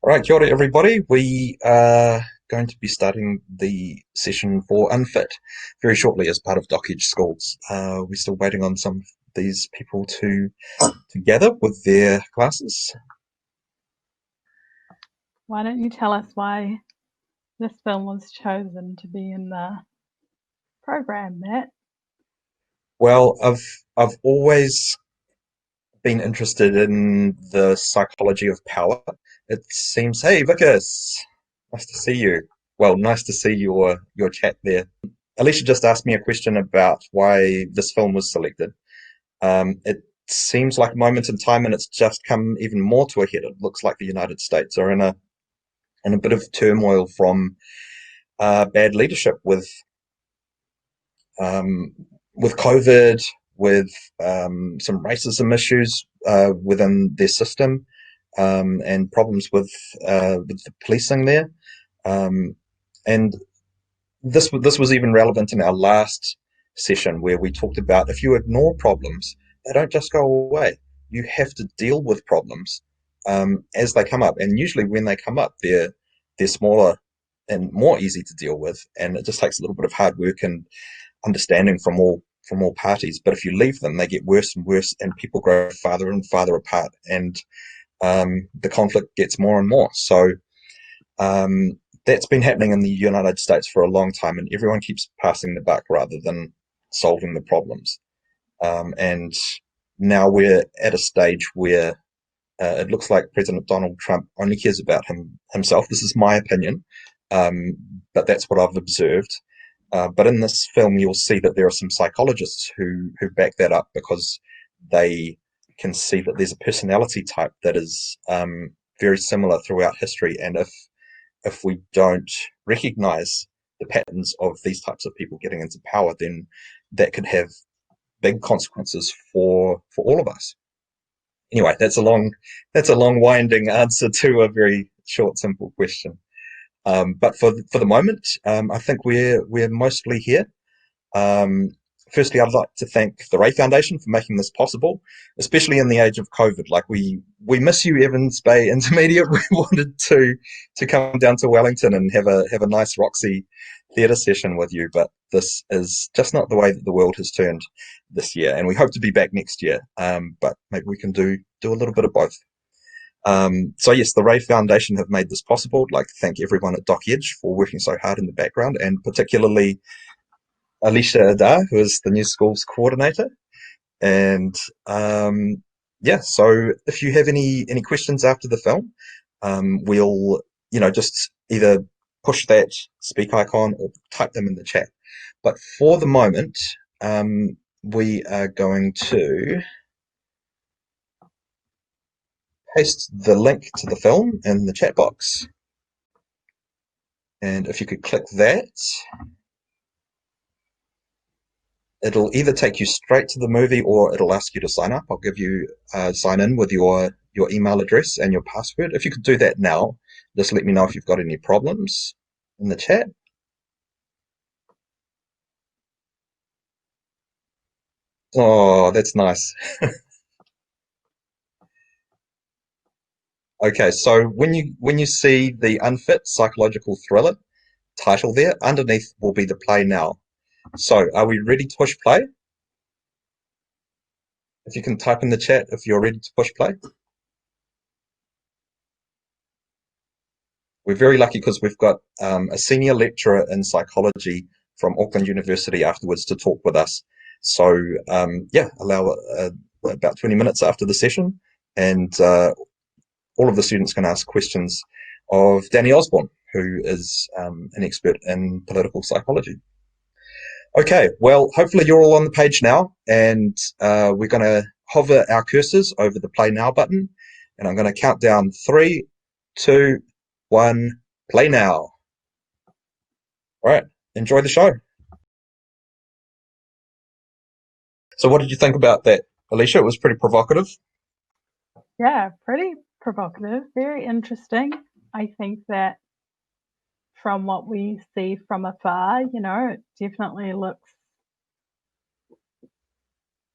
All right, kia ora everybody. We are going to be starting the session for UNFIT very shortly as part of Dockage Schools. We're still waiting on some of these people to gather with their classes. Why don't you tell us why this film was chosen to be in the program, Matt? Well, I've always been interested in the psychology of power. It seems, hey, Vickers, nice to see you. Well, nice to see your chat there. Alicia just asked me a question about why this film was selected. It seems like a moment in time, and it's just come even more to a head. It looks like the United States are in a bit of turmoil from bad leadership um, with COVID, with some racism issues within their system, and problems with the policing there. Um, and this was even relevant in our last session where we talked about if you ignore problems, they don't just go away. You have to deal with problems as they come up, and usually when they come up, they're smaller and more easy to deal with, and it just takes a little bit of hard work and understanding from all parties. But if you leave them, they get worse and worse, and people grow farther and farther apart, and the conflict gets more and more. So that's been happening in the United States for a long time, and everyone keeps passing the buck rather than solving the problems. And now we're at a stage where it looks like President Donald Trump only cares about himself. This is my opinion, um, but that's what I've observed. But in this film, you'll see that there are some psychologists who back that up because they can see that there's a personality type that is very similar throughout history, and if we don't recognize the patterns of these types of people getting into power, then that could have big consequences for all of us. Anyway, that's a long winding answer to a very short, simple question. But for the moment, I think we're mostly here. Um, Firstly, I'd like to thank the Ray Foundation for making this possible, especially in the age of COVID. Like we miss you, Evans Bay Intermediate. We wanted to come down to Wellington and have a nice Roxy theatre session with you, but this is just not the way that the world has turned this year, and we hope to be back next year. But maybe we can do a little bit of both. So yes, the Ray Foundation have made this possible. I'd like to thank everyone at Doc Edge for working so hard in the background, and particularly Alicia Adar, who is the new schools coordinator. And yeah, so if you have any questions after the film, we'll just either push that speak icon or type them in the chat. But for the moment, we are going to paste the link to the film in the chat box. And if you could click that, it'll either take you straight to the movie or it'll ask you to sign up. I'll give you sign in with your email address and your password. If you could do that now, just let me know if you've got any problems in the chat. Oh, that's nice. Okay, so when you see the Unfit Psychological Thriller title there, underneath will be the play now. So are we ready to push play? If you can type in the chat if you're ready to push play. We're very lucky because we've got a senior lecturer in psychology from Auckland University afterwards to talk with us. So yeah, allow about 20 minutes after the session, and all of the students can ask questions of Danny Osborne, who is an expert in political psychology. Okay, well, hopefully you're all on the page now, and we're going to hover our cursors over the Play Now button, and I'm going to count down 3, 2, 1, play now. All right, enjoy the show. So what did you think about that, Alicia? It was pretty provocative. Yeah, pretty provocative, very interesting. I think that from what we see from afar, it definitely looks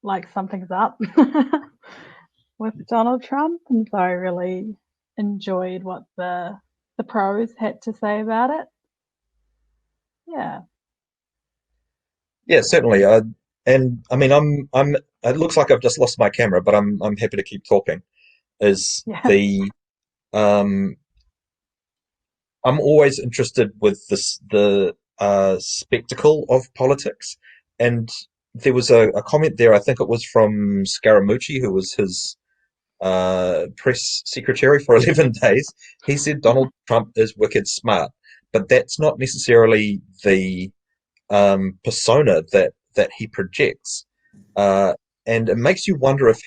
like something's up with Donald Trump, and so really enjoyed what the pros had to say about it. Yeah. Yeah, certainly. And I mean, I'm. It looks like I've just lost my camera, but I'm happy to keep talking. Is Yeah. the um, I'm always interested with the spectacle of politics, and there was a comment there. I think it was from Scaramucci, who was his press secretary for 11 days. He said Donald Trump is wicked smart, but that's not necessarily the persona that he projects, uh, and it makes you wonder if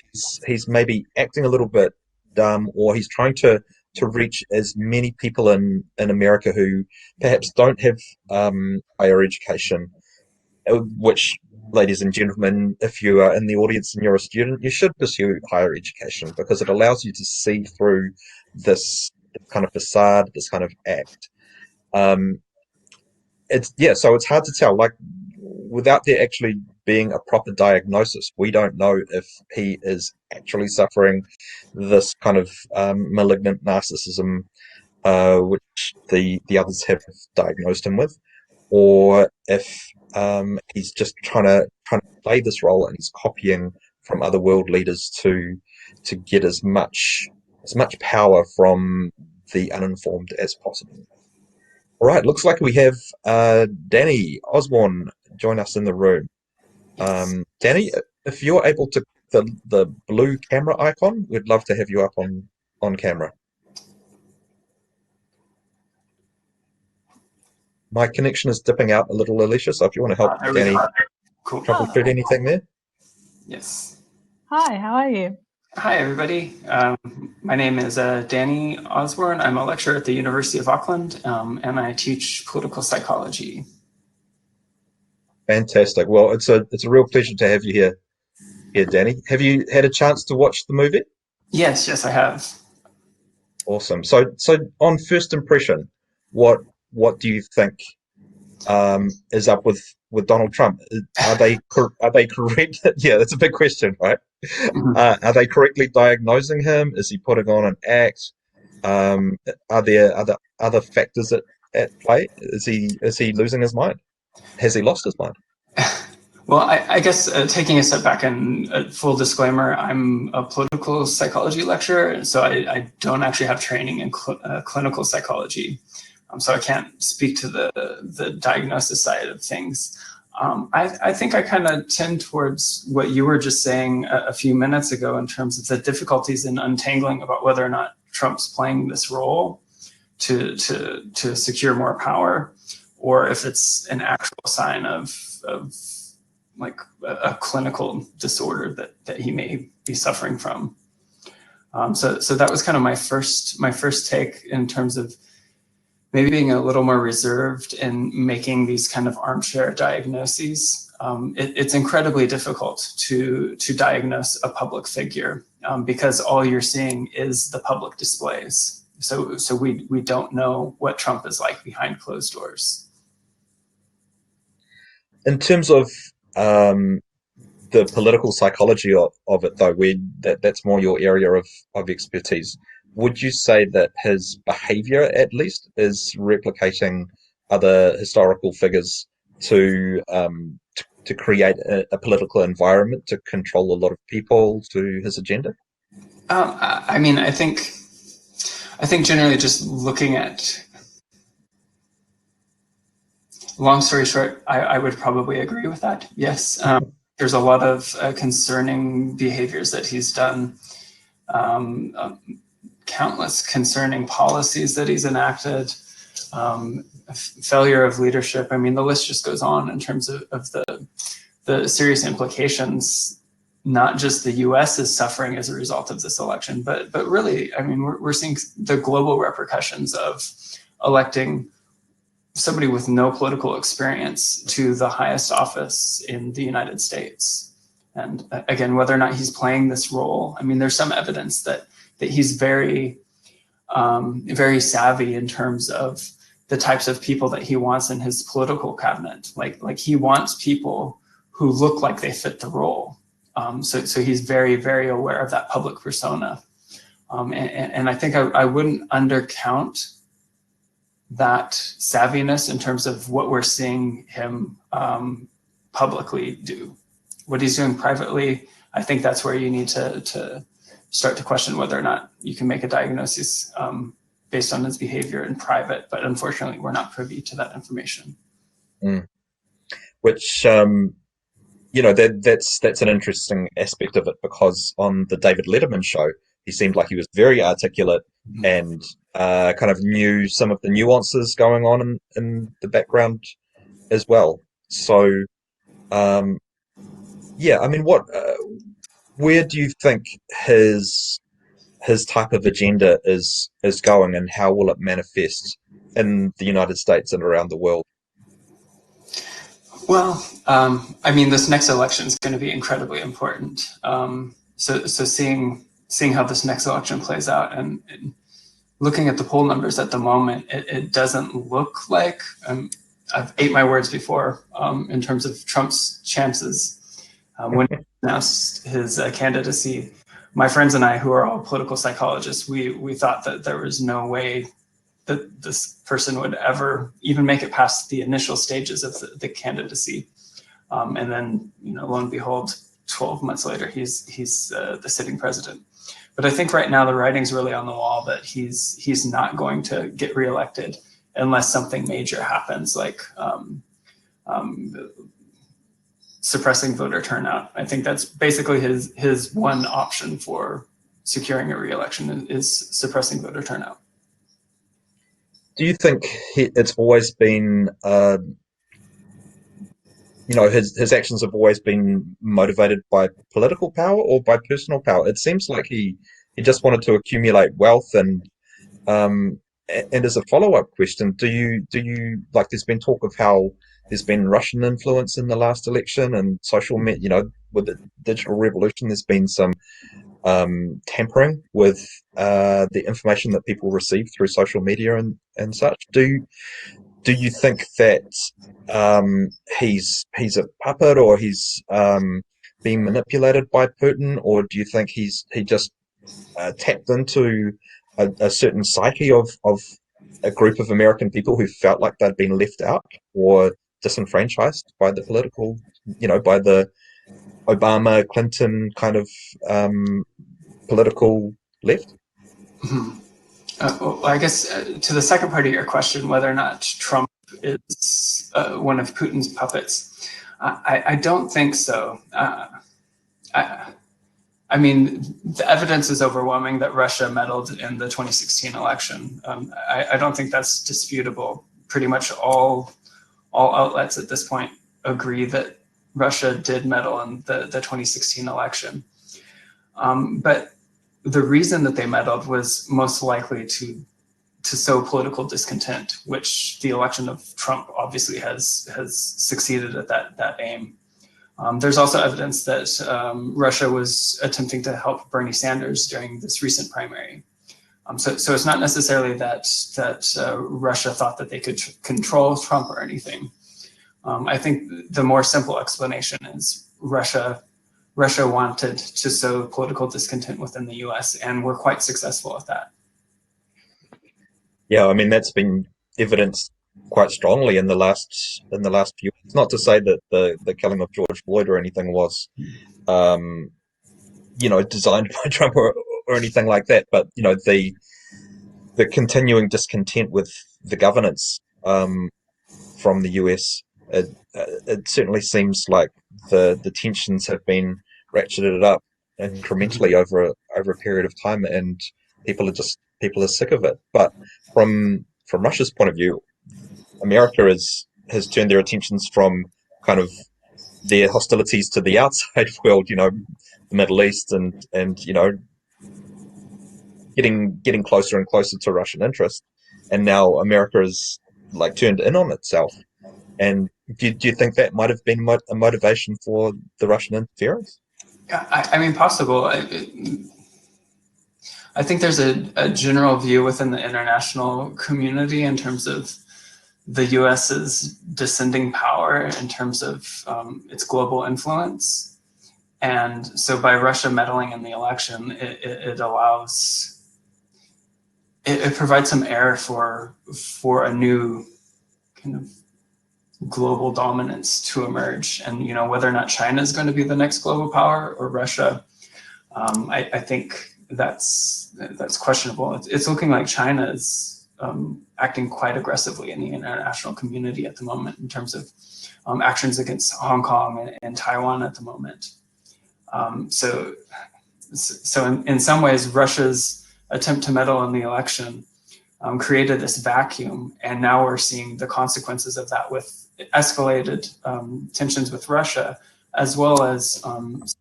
he's maybe acting a little bit dumb, or he's trying to reach as many people in America who perhaps don't have higher education. Which, ladies and gentlemen, if you are in the audience and you're a student, you should pursue higher education because it allows you to see through this kind of facade, this kind of act. Um, it's yeah, so it's hard to tell. Like without there actually being a proper diagnosis, we don't know if he is actually suffering this kind of malignant narcissism, which the others have diagnosed him with, or if he's just trying to play this role and he's copying from other world leaders to get as much power from the uninformed as possible. All right, looks like we have Danny Osborne join us in the room. Yes. Danny, if you're able to the blue camera icon, we'd love to have you up on camera. My connection is dipping out a little, Alicia, so if you want to help There we Danny go. Cool. troubleshoot anything there. Yes. Hi, how are you? Hi, everybody. My name is Danny Osborne. I'm a lecturer at the University of Auckland, and I teach political psychology. Fantastic. Well, it's a real pleasure to have you here, Danny. Have you had a chance to watch the movie? Yes, I have. Awesome. So on first impression, what what do you think is up with Donald Trump? Are they correct? Yeah, that's a big question, right? Mhm. Are they correctly diagnosing him? Is he putting on an act? Um, are there other factors at play? Is he losing his mind? Has he lost his mind? Well, I guess taking a step back and full disclaimer, I'm a political psychology lecturer, so I don't actually have training in clinical psychology. So I can't speak to the diagnosis side of things. I think I kind of tend towards what you were just saying a few minutes ago in terms of the difficulties in untangling about whether or not Trump's playing this role to secure more power, or if it's an actual sign of like a clinical disorder that he may be suffering from. So that was kind of my first take in terms of maybe being a little more reserved in making these kind of armchair diagnoses. It's incredibly difficult to diagnose a public figure because all you're seeing is the public displays. So we don't know what Trump is like behind closed doors. In terms of um, the political psychology of it, though, that's more your area of expertise. Would you say that his behavior, at least, is replicating other historical figures to create a political environment to control a lot of people to his agenda? I mean, I think generally just looking at, long story short, I would probably agree with that. Yes. There's a lot of concerning behaviors that he's done, countless concerning policies that he's enacted, failure of leadership. I mean, the list just goes on in terms of the serious implications. Not just the U.S. is suffering as a result of this election, but really, I mean, we're seeing the global repercussions of electing somebody with no political experience to the highest office in the United States. And again, whether or not he's playing this role, I mean, there's some evidence that he's very, very savvy in terms of the types of people that he wants in his political cabinet. Like he wants people who look like they fit the role. So he's very, very aware of that public persona. And I think I wouldn't undercount that savviness in terms of what we're seeing him publicly do. What he's doing privately, I think that's where you need to start to question whether or not you can make a diagnosis based on his behavior in private. But unfortunately, we're not privy to that information. Mm. Which that's an interesting aspect of it, because on the David Letterman show, he seemed like he was very articulate and kind of knew some of the nuances going on in the background as well. So, yeah, I mean, where do you think his type of agenda is going, and how will it manifest in the United States and around the world? Well, I mean, this next election is going to be incredibly important. So seeing how this next election plays out, and looking at the poll numbers at the moment, it doesn't look like, I've ate my words before in terms of Trump's chances. When he announced his candidacy, my friends and I, who are all political psychologists, we thought that there was no way that this person would ever even make it past the initial stages of the candidacy. And then, lo and behold, 12 months later, he's the sitting president. But I think right now the writing's really on the wall that he's not going to get reelected unless something major happens, like suppressing voter turnout. I think that's basically his one option for securing a reelection is suppressing voter turnout. Do you think it's always been, his actions have always been motivated by political power or by personal power? It seems like he just wanted to accumulate wealth, and as a follow-up question, do you like? There's been talk of how there's been Russian influence in the last election, and social media. With the digital revolution, there's been some tampering with the information that people receive through social media and such. Do you think that he's a puppet, or he's being manipulated by Putin, or do you think he just tapped into a certain psyche of a group of American people who felt like they'd been left out or disenfranchised by the political, by the Obama, Clinton kind of political left? Mm-hmm. Well, I guess to the second part of your question, whether or not Trump is one of Putin's puppets, I don't think so. I mean, the evidence is overwhelming that Russia meddled in the 2016 election. I don't think that's disputable. Pretty much all outlets at this point agree that Russia did meddle in the 2016 election. But the reason that they meddled was most likely to sow political discontent, which the election of Trump obviously has succeeded at that aim. There's also evidence that Russia was attempting to help Bernie Sanders during this recent primary. So it's not necessarily that Russia thought that they could control Trump or anything. I think the more simple explanation is Russia wanted to sow political discontent within the U.S. and were quite successful at that. Yeah, I mean that's been evidenced quite strongly in the last few. It's not to say that the killing of George Floyd or anything was, designed by Trump or anything like that, but the continuing discontent with the governance from the US, it certainly seems like the tensions have been ratcheted up incrementally over a period of time, and people are sick of it. But from Russia's point of view, America has turned their attentions from kind of their hostilities to the outside world, the Middle East, and getting closer and closer to Russian interest. And now America is like turned in on itself. And do you think that might have been a motivation for the Russian interference? I mean, possible. I think there's a general view within the international community in terms of the US's descending power in terms of its global influence. And so by Russia meddling in the election, it allows it provides some air for a new kind of global dominance to emerge. And whether or not China is going to be the next global power or Russia, I think that's questionable. It's looking like China is acting quite aggressively in the international community at the moment in terms of actions against Hong Kong and Taiwan at the moment. So in some ways, Russia's attempt to meddle in the election created this vacuum, and now we're seeing the consequences of that with escalated tensions with Russia, as well as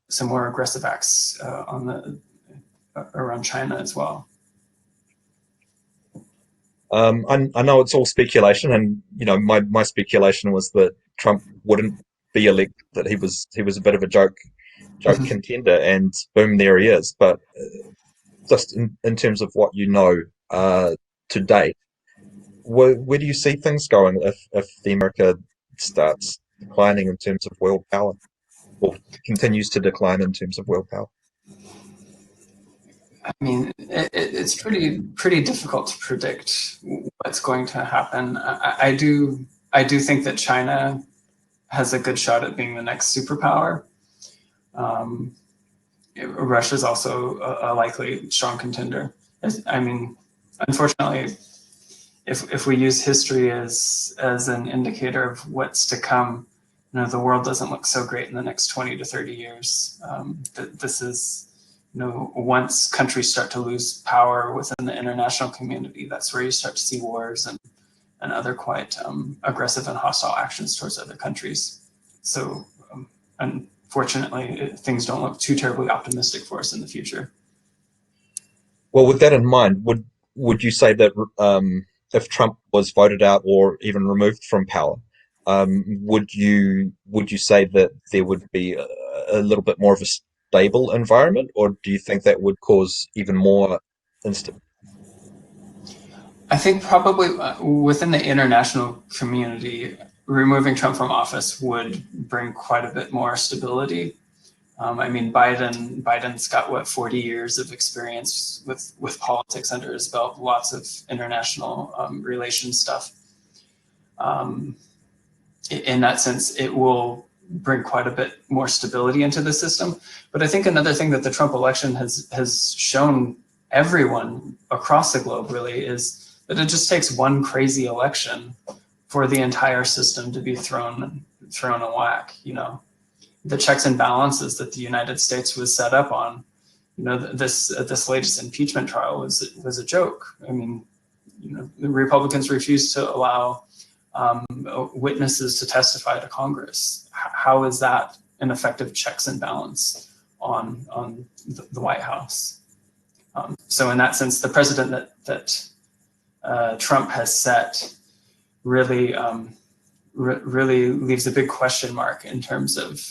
some more aggressive acts around China as well. I know it's all speculation, and my speculation was that Trump wouldn't be elected, that he was a bit of a joke contender, and boom, there he is. But just in terms of what to date, where do you see things going if the America starts declining in terms of world power, or continues to decline in terms of world power? I mean, it's pretty difficult to predict what's going to happen. I do think that China has a good shot at being the next superpower. Russia is also a likely strong contender. I mean, unfortunately, if we use history as an indicator of what's to come, the world doesn't look so great in the next 20 to 30 years. This is, once countries start to lose power within the international community, that's where you start to see wars and other quite aggressive and hostile actions towards other countries. So unfortunately, things don't look too terribly optimistic for us in the future. Well, with that in mind, would you say that if Trump was voted out or even removed from power, would you say that there would be a little bit more of a stable environment, or do you think that would cause even more instability? I think probably within the international community, removing Trump from office would bring quite a bit more stability. I mean, Biden's got 40 years of experience with politics under his belt, lots of international relations stuff. In that sense, it will bring quite a bit more stability into the system. But I think another thing that the Trump election has shown everyone across the globe really is that it just takes one crazy election for the entire system to be thrown a whack. The checks and balances that the United States was set up on, this latest impeachment trial was a joke. I mean, the Republicans refused to allow witnesses to testify to Congress. How is that an effective checks and balance on the White House? So in that sense, the precedent that Trump has set really leaves a big question mark in terms of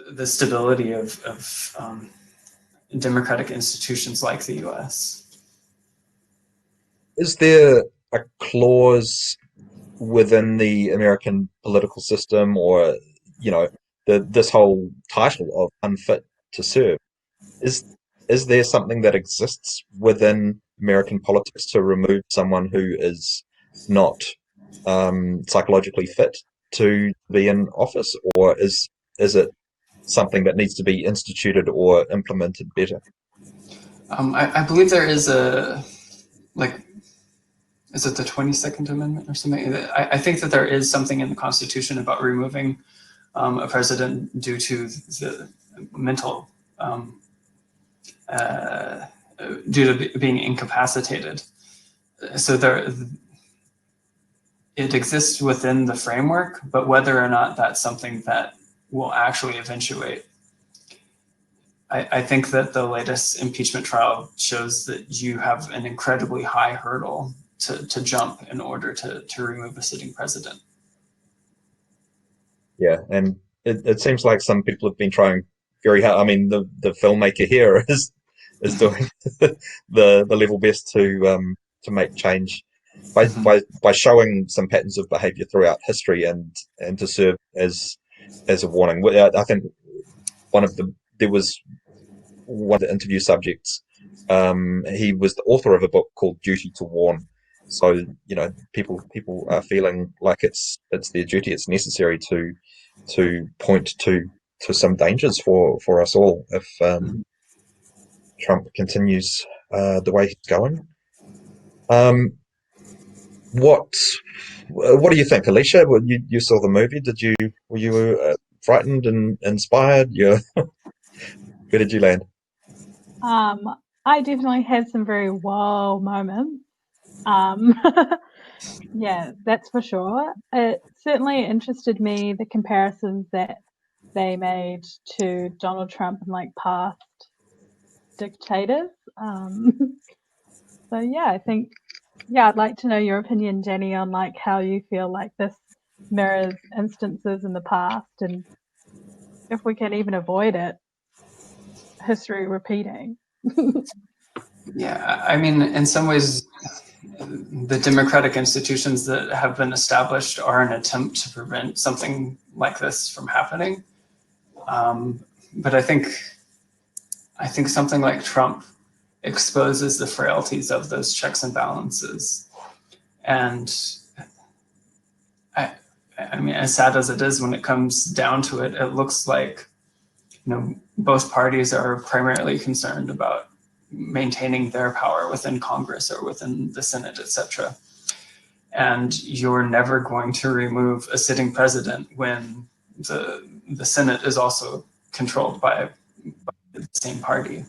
the stability of democratic institutions like the U.S. Is there a clause within the American political system, or this whole title of unfit to serve? Is there something that exists within American politics to remove someone who is not psychologically fit to be in office, or is it something that needs to be instituted or implemented better? I believe there is is it the 22nd Amendment or something? I think that there is something in the Constitution about removing a president due to the mental, due to being incapacitated. So it exists within the framework, but whether or not that's something that will actually eventuate, I think that the latest impeachment trial shows that you have an incredibly high hurdle to jump in order to remove a sitting president. Yeah, and it seems like some people have been trying very hard. I mean, the filmmaker here is doing the level best to make change by showing some patterns of behavior throughout history and to serve as a warning. I think there was one of the interview subjects He was the author of a book called Duty to Warn. So, people are feeling like it's their duty, it's necessary to point to some dangers for us all if Trump continues the way he's going. Um, what what do you think, Alicia? Well, you saw the movie. Were you frightened and inspired? Where did you land? I definitely had some very wow moments. Um, yeah, that's for sure. It certainly interested me, the comparisons that they made to Donald Trump and like past dictators. So yeah, I think I'd like to know your opinion, Jenny, on like how you feel like this mirrors instances in the past and if we can even avoid it, history repeating. Yeah, I mean, in some ways, the democratic institutions that have been established are an attempt to prevent something like this from happening. But I think something like Trump exposes the frailties of those checks and balances. And I mean, as sad as it is, when it comes down to it, it looks like, both parties are primarily concerned about maintaining their power within Congress or within the Senate, etc. And you're never going to remove a sitting president when the Senate is also controlled by the same party.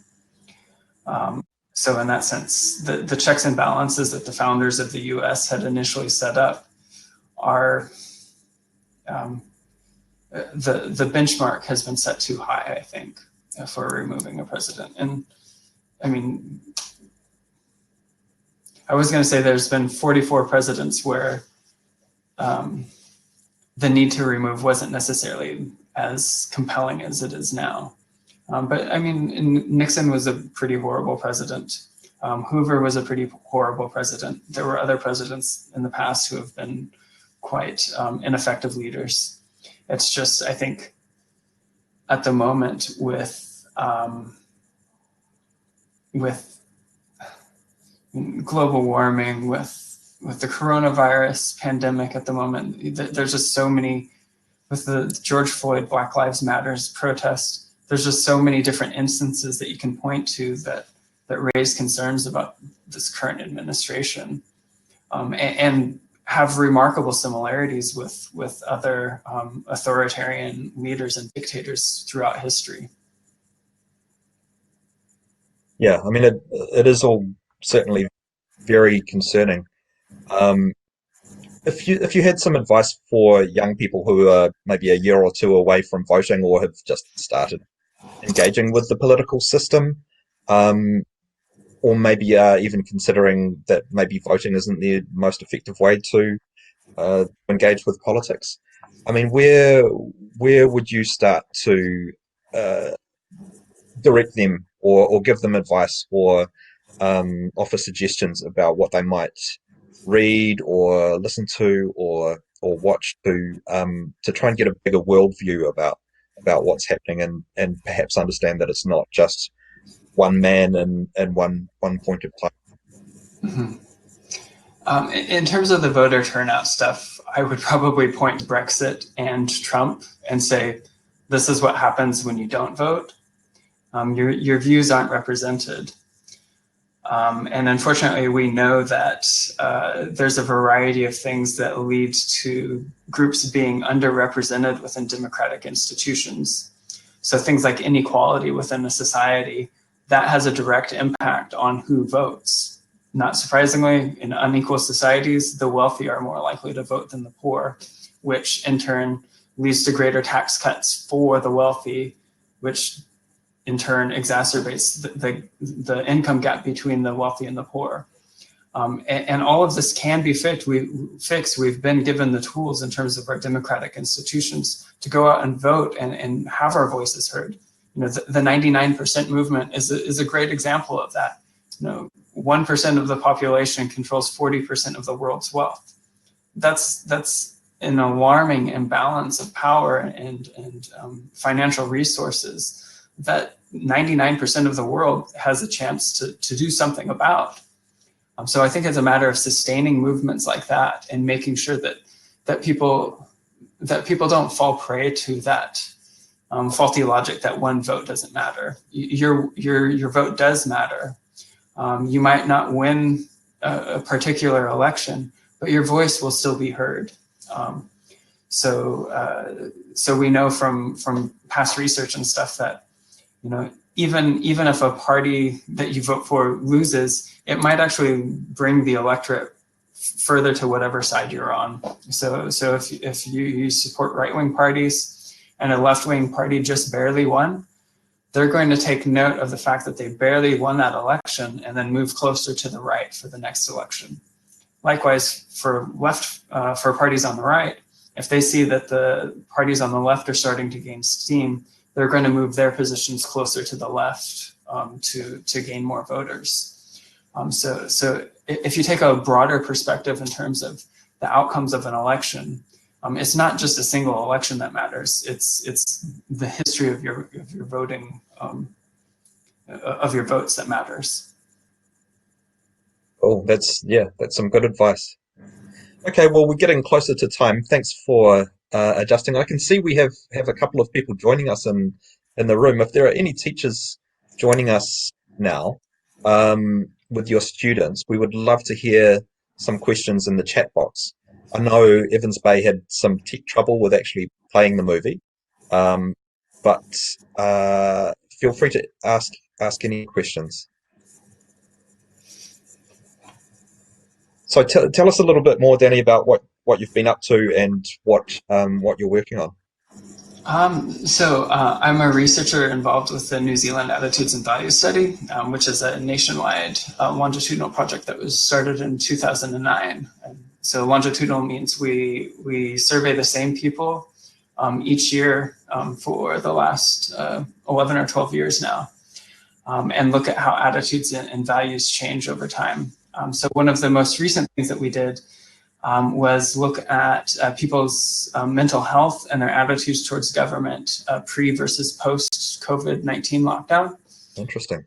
So in that sense, the checks and balances that the founders of the US had initially set up are, the benchmark has been set too high, I think, for removing a president. And I mean, I was going to say there's been 44 presidents where the need to remove wasn't necessarily as compelling as it is now. But I mean, Nixon was a pretty horrible president. Hoover was a pretty horrible president. There were other presidents in the past who have been quite ineffective leaders. It's just, I think, at the moment with global warming, with the coronavirus pandemic at the moment, there's just so many, with the George Floyd Black Lives Matters protest, there's just so many different instances that you can point to that raise concerns about this current administration, and have remarkable similarities with other authoritarian leaders and dictators throughout history. Yeah, I mean, it is all certainly very concerning. Um, if you had some advice for young people who are maybe a year or two away from voting or have just started engaging with the political system, um, or maybe even considering that maybe voting isn't the most effective way to engage with politics, I mean, where would you start to uh, direct them or give them advice or offer suggestions about what they might read or listen to or watch to try and get a bigger worldview about what's happening and perhaps understand that it's not just one man and one point of time. Mm-hmm. In terms of the voter turnout stuff, I would probably point to Brexit and Trump and say, this is what happens when you don't vote. Your views aren't represented. And unfortunately, we know that there's a variety of things that lead to groups being underrepresented within democratic institutions. So things like inequality within a society, that has a direct impact on who votes. Not surprisingly, in unequal societies, the wealthy are more likely to vote than the poor, which in turn leads to greater tax cuts for the wealthy, which in turn exacerbates the income gap between the wealthy and the poor. And all of this can be fixed. We've been given the tools in terms of our democratic institutions to go out and vote and have our voices heard. The 99% movement is a great example of that. 1% of the population controls 40% of the world's wealth. That's an alarming imbalance of power and financial resources that 99% of the world has a chance to do something about. So I think it's a matter of sustaining movements like that and making sure that people don't fall prey to that faulty logic that one vote doesn't matter. Your vote does matter. You might not win a particular election, but your voice will still be heard. So we know from past research and stuff that, you know, even if a party that you vote for loses, it might actually bring the electorate further to whatever side you're on. So if you support right-wing parties and a left-wing party just barely won, they're going to take note of the fact that they barely won that election and then move closer to the right for the next election. Likewise, for parties on the right, if they see that the parties on the left are starting to gain steam, they're going to move their positions closer to the left to gain more voters. So if you take a broader perspective in terms of the outcomes of an election, it's not just a single election that matters. It's the history of your voting, of your votes that matters. Oh, that's some good advice. Okay, well, we're getting closer to time. Thanks for adjusting. I can see we have a couple of people joining us in the room. If there are any teachers joining us now with your students, we would love to hear some questions in the chat box. I know Evans Bay had some tech trouble with actually playing the movie, but feel free to ask any questions. So tell us a little bit more, Danny, about what you've been up to and what you're working on. I'm a researcher involved with the New Zealand Attitudes and Values Study, which is a nationwide longitudinal project that was started in 2009. So longitudinal means we survey the same people each year for the last 11 or 12 years now, and look at how attitudes and values change over time. So one of the most recent things that we did was look at people's mental health and their attitudes towards government pre versus post COVID-19 lockdown. Interesting.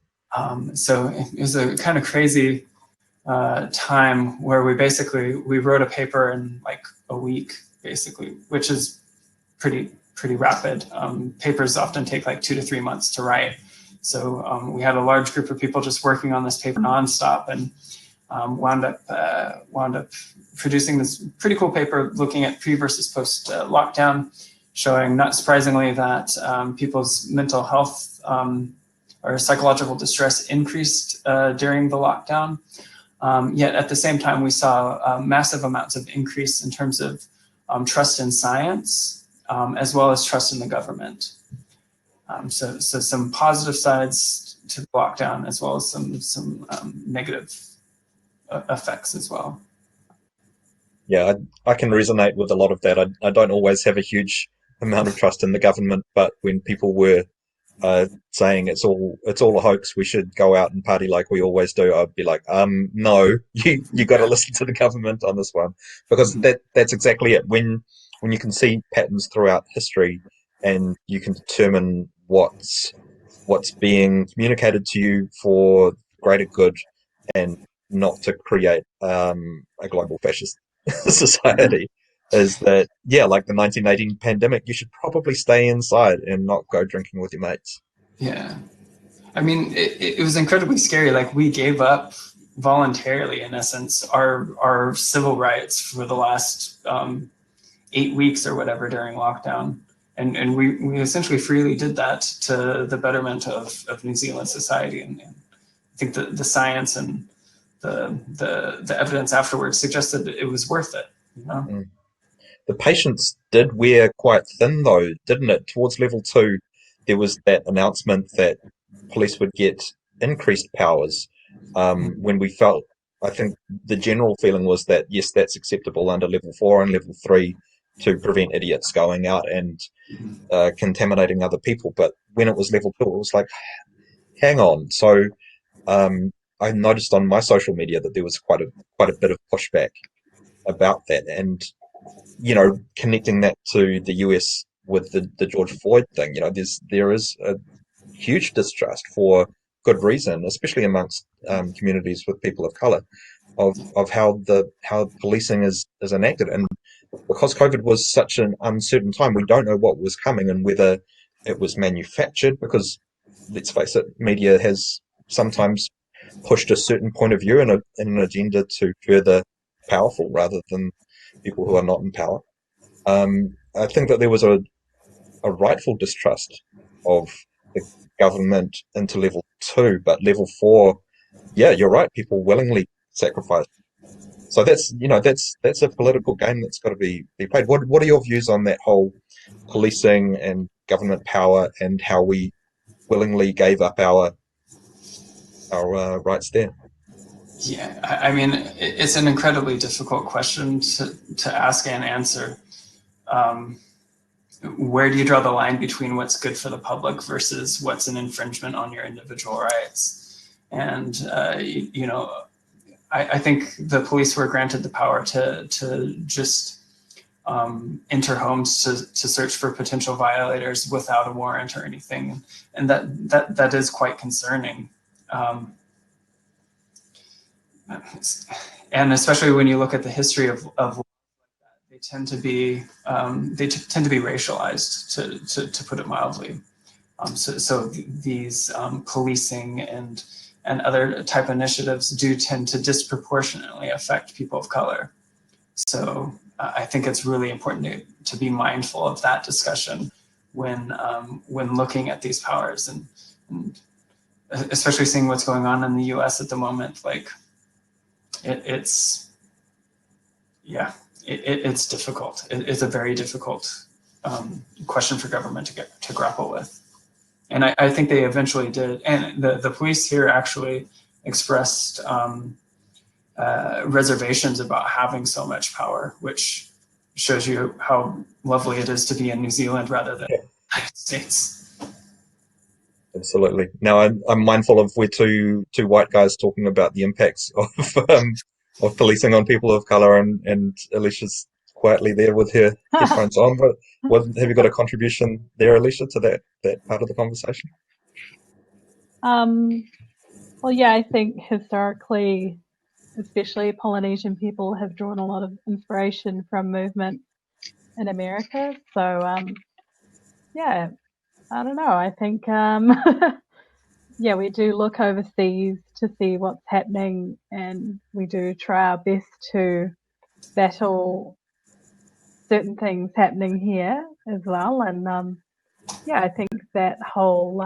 So it was a kind of crazy time where we wrote a paper in like a week, basically, which is pretty rapid. Papers often take like 2 to 3 months to write. So we had a large group of people just working on this paper nonstop, and wound up producing this pretty cool paper looking at pre versus post lockdown, showing, not surprisingly, that people's mental health or psychological distress increased during the lockdown. Yet at the same time, we saw massive amounts of increase in terms of trust in science, as well as trust in the government. So some positive sides to the lockdown, as well as some negative effects as well. Yeah, I can resonate with a lot of that. I don't always have a huge amount of trust in the government, but when people were saying it's all a hoax, we should go out and party like we always do, I'd be like, no, you got to listen to the government on this one, because that's exactly it. When you can see patterns throughout history, and you can determine what's being communicated to you for greater good, and not to create a global fascist society, is that, yeah, like the 1918 pandemic, you should probably stay inside and not go drinking with your mates. Yeah. I mean, it was incredibly scary. Like, we gave up voluntarily, in essence, our civil rights for the last 8 weeks or whatever during lockdown. And we essentially freely did that to the betterment of New Zealand society. And I think the science and the evidence afterwards suggested it was worth it. You know? Mm. The patients did wear quite thin, though, didn't it? Towards level 2, there was that announcement that police would get increased powers, when we felt, I think the general feeling was that, yes, that's acceptable under level 4 and level 3 to prevent idiots going out and contaminating other people. But when it was level 2, it was like, hang on. So I noticed on my social media that there was quite a bit of pushback about that, and connecting that to the US with the George Floyd thing. There is a huge distrust for good reason, especially amongst communities with people of color, of how policing is enacted. And because COVID was such an uncertain time, we don't know what was coming and whether it was manufactured, because let's face it, media has sometimes pushed a certain point of view and an agenda to further powerful rather than people who are not in power. I think that there was a rightful distrust of the government into level 2, but level 4, yeah, you're right, people willingly sacrifice. So that's a political game that's got to be played. What are your views on that whole policing and government power and how we willingly gave up our rights there? Yeah, I mean, it's an incredibly difficult question to ask and answer. Where do you draw the line between what's good for the public versus what's an infringement on your individual rights? And, I think the police were granted the power to just enter homes to search for potential violators without a warrant or anything. And that is quite concerning. And especially when you look at the history of they tend to be racialized, to put it mildly. So these policing and other type initiatives do tend to disproportionately affect people of color. So I think it's really important to be mindful of that discussion when looking at these powers, and especially seeing what's going on in the U.S. at the moment. Like it's difficult. It's a very difficult question for government to grapple with. And I think they eventually did. And the police here actually expressed reservations about having so much power, which shows you how lovely it is to be in New Zealand rather than the United States. Absolutely. Now I'm mindful of we're two white guys talking about the impacts of policing on people of color, and Alicia's quietly there with her headphones on. But have you got a contribution there, Alicia, to that part of the conversation? Well, yeah, I think historically, especially Polynesian people have drawn a lot of inspiration from movement in America. So, yeah, I don't know. I think, yeah, we do look overseas to see what's happening, and we do try our best to battle certain things happening here as well. And yeah, I think that whole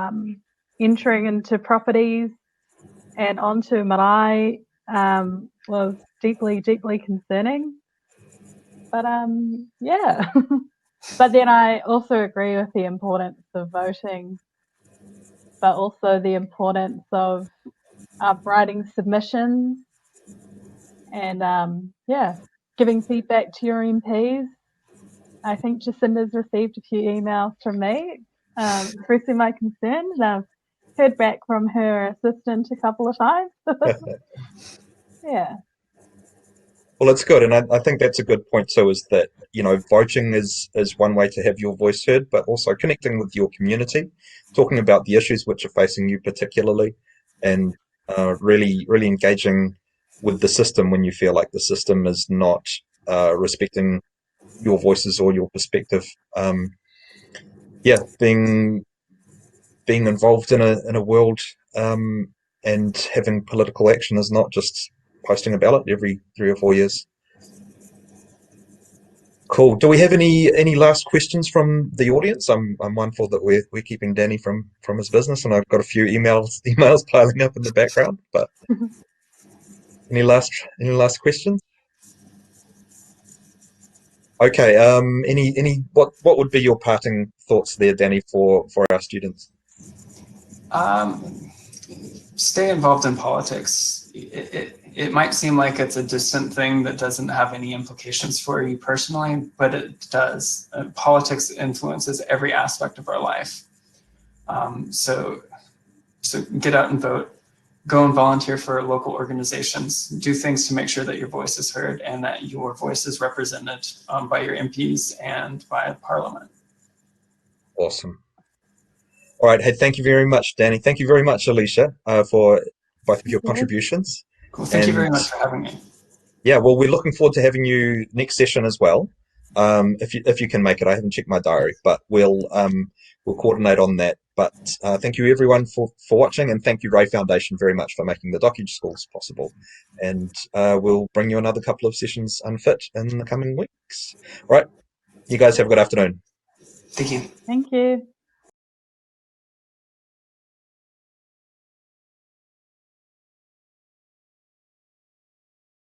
entering into properties and onto marae was deeply, deeply concerning. But yeah. But then I also agree with the importance of voting, but also the importance of writing submissions and yeah, giving feedback to your MPs. I think Jacinda's received a few emails from me expressing my concern, and I've heard back from her assistant a couple of times. Yeah. Well, it's good, and I think that's a good point too. Is that voting is one way to have your voice heard, but also connecting with your community, talking about the issues which are facing you particularly, and really engaging with the system when you feel like the system is not respecting your voices or your perspective. Yeah, being involved in a world and having political action is not just posting a ballot every 3 or 4 years. Cool. Do we have any last questions from the audience? I'm mindful that we're keeping Danny from his business, and I've got a few emails piling up in the background. But any last questions? Okay. What would be your parting thoughts there, Danny, for our students? Stay involved in politics. It might seem like it's a distant thing that doesn't have any implications for you personally, but it does. Politics influences every aspect of our life. So get out and vote. Go and volunteer for local organizations. Do things to make sure that your voice is heard and that your voice is represented by your MPs and by Parliament. Awesome. All right. Hey, thank you very much, Danny. Thank you very much, Alicia, for both of your Okay. contributions. Cool. Thank you very And much for having me. yeah, well, we're looking forward to having you next session as well. If you can make it, I haven't checked my diary, but we'll coordinate on that. But thank you everyone for watching, and thank you Ray Foundation very much for making the docu schools possible. And we'll bring you another couple of sessions unfit in the coming weeks. All right, you guys have a good afternoon. Thank you. Thank you.